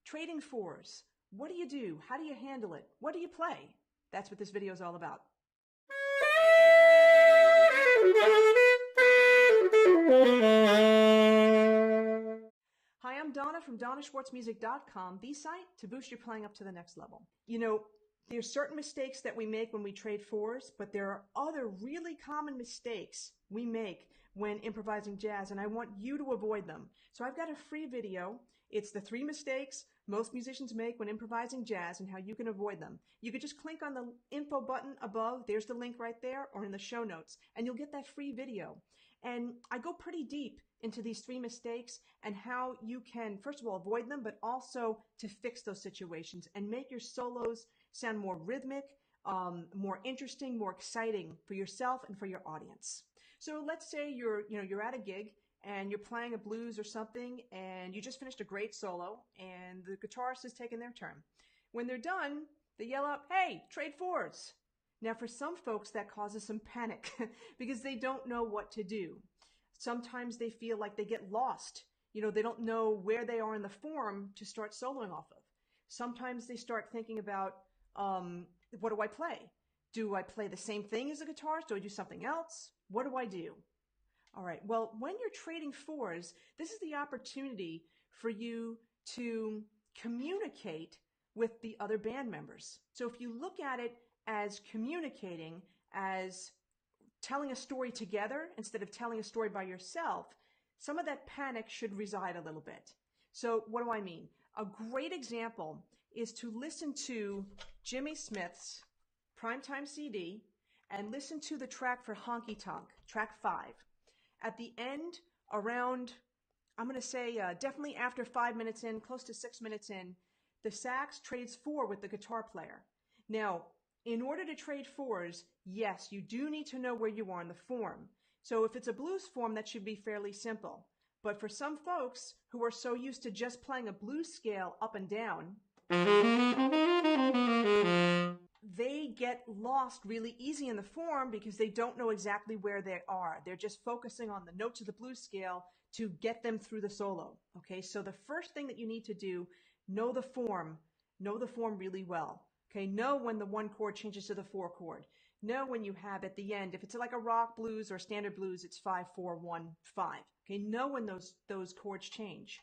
Trading fours. What do you do? How do you handle it? What do you play? That's what this video is all about. Hi, I'm Donna from DonnaSchwartzMusic.com, the site to boost your playing up to the next level. You know, there's certain mistakes that we make when we trade fours, but there are other really common mistakes we make when improvising jazz, and I want you to avoid them. So I've got a free video. It's the 3 mistakes most musicians make when improvising jazz and how you can avoid them. You could just click on the info button above. There's the link right there, or in the show notes, and you'll get that free video. And I go pretty deep into these 3 mistakes and how you can, first of all, avoid them, but also to fix those situations and make your solos sound more rhythmic, more interesting, more exciting for yourself and for your audience. So let's say you're at a gig and you're playing a blues or something, and you just finished a great solo, and the guitarist is taking their turn. When they're done, they yell out, "Hey, trade fours." Now, for some folks, that causes some panic because they don't know what to do. Sometimes they feel like they get lost. You know, they don't know where they are in the form to start soloing off of. Sometimes they start thinking about, what do I play? Do I play the same thing as a guitarist? Do I do something else? What do I do? All right, well, when you're trading fours, this is the opportunity for you to communicate with the other band members. So if you look at it as communicating, as telling a story together instead of telling a story by yourself, some of that panic should reside a little bit. So what do I mean? A great example is to listen to Jimmy Smith's Primetime CD and listen to the track for Honky Tonk, track 5. At the end, around, I'm going to say definitely after 5 minutes in, close to 6 minutes in, the sax trades 4 with the guitar player. Now, in order to trade fours, yes, you do need to know where you are in the form. So if it's a blues form, that should be fairly simple. But for some folks who are so used to just playing a blues scale up and down, they get lost really easy in the form because they don't know exactly where they are. They're just focusing on the notes of the blues scale to get them through the solo. Okay, so the first thing that you need to do, know the form really well. Okay, know when the 1 chord changes to the 4 chord. Know when you have at the end, if it's like a rock blues or standard blues, it's 5, 4, 1, 5. Okay, know when those chords change.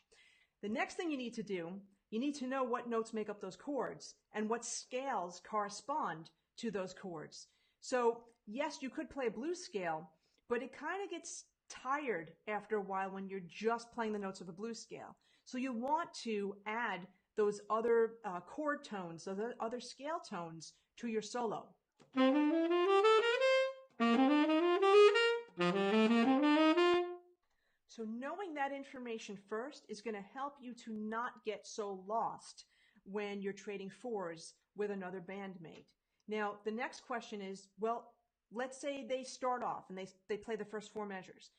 The next thing you need to do, you need to know what notes make up those chords and what scales correspond to those chords. So yes, you could play a blues scale, but it kind of gets tired after a while when you're just playing the notes of a blues scale. So you want to add those other chord tones, those other scale tones to your solo. So knowing that information first is going to help you to not get so lost when you're trading fours with another bandmate. Now, the next question is, well, let's say they start off and they play the first 4 measures.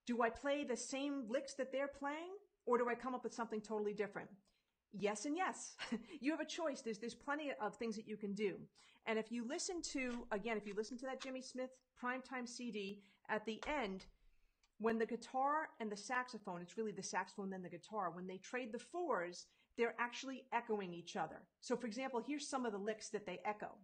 Do I play the same licks that they're playing, or do I come up with something totally different? Yes and yes. You have a choice. There's plenty of things that you can do. And if you listen to that Jimmy Smith Primetime CD, at the end, when the guitar and the saxophone, it's really the saxophone then the guitar, when they trade the fours, they're actually echoing each other. So for example, here's some of the licks that they echo.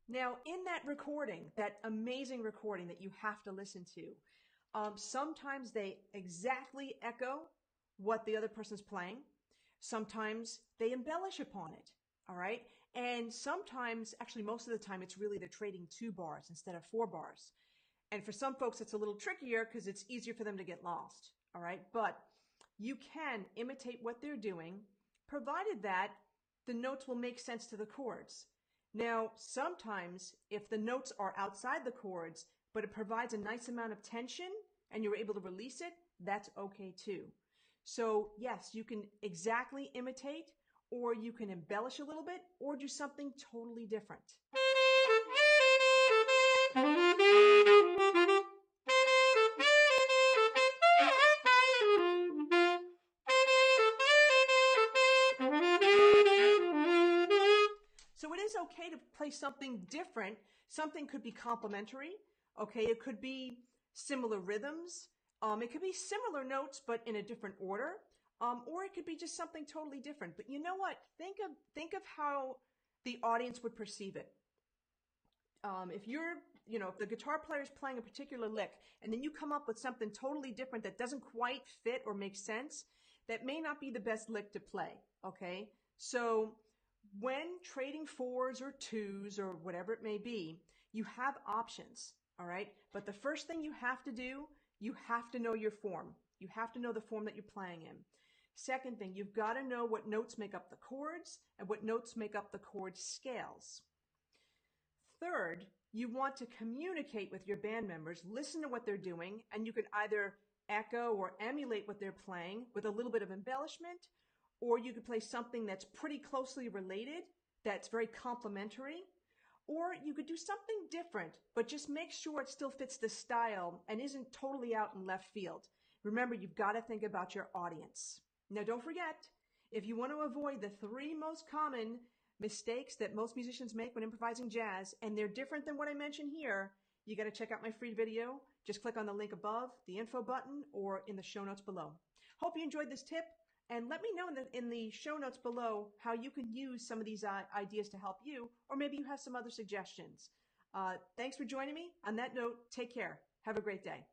Now, in that recording, that amazing recording that you have to listen to, sometimes they exactly echo what the other person's playing. Sometimes they embellish upon it, all right? And sometimes, actually most of the time, it's really they're trading 2 bars instead of 4 bars. And for some folks, it's a little trickier because it's easier for them to get lost, all right? But you can imitate what they're doing, provided that the notes will make sense to the chords. Now, sometimes if the notes are outside the chords, but it provides a nice amount of tension and you're able to release it, that's okay too. So yes, you can exactly imitate, or you can embellish a little bit, or do something totally different. play something different. Something could be complementary. Okay, it could be similar rhythms. It could be similar notes, but in a different order. Or it could be just something totally different. But you know what? Think of how the audience would perceive it. If if the guitar player is playing a particular lick and then you come up with something totally different that doesn't quite fit or make sense, that may not be the best lick to play. Okay. So when trading fours or twos or whatever it may be, you have options. All right. But the first thing you have to do, you have to know your form. You have to know the form that you're playing in. Second thing, you've got to know what notes make up the chords and what notes make up the chord scales. Third, you want to communicate with your band members, listen to what they're doing, and you can either echo or emulate what they're playing with a little bit of embellishment, or you could play something that's pretty closely related, that's very complementary, or you could do something different, but just make sure it still fits the style and isn't totally out in left field. Remember, you've got to think about your audience. Now, don't forget, if you want to avoid the 3 most common mistakes that most musicians make when improvising jazz, and they're different than what I mentioned here, you got to check out my free video. Just click on the link above, the info button, or in the show notes below. Hope you enjoyed this tip, and let me know in the show notes below how you can use some of these ideas to help you, or maybe you have some other suggestions. Thanks for joining me. On that note, take care. Have a great day.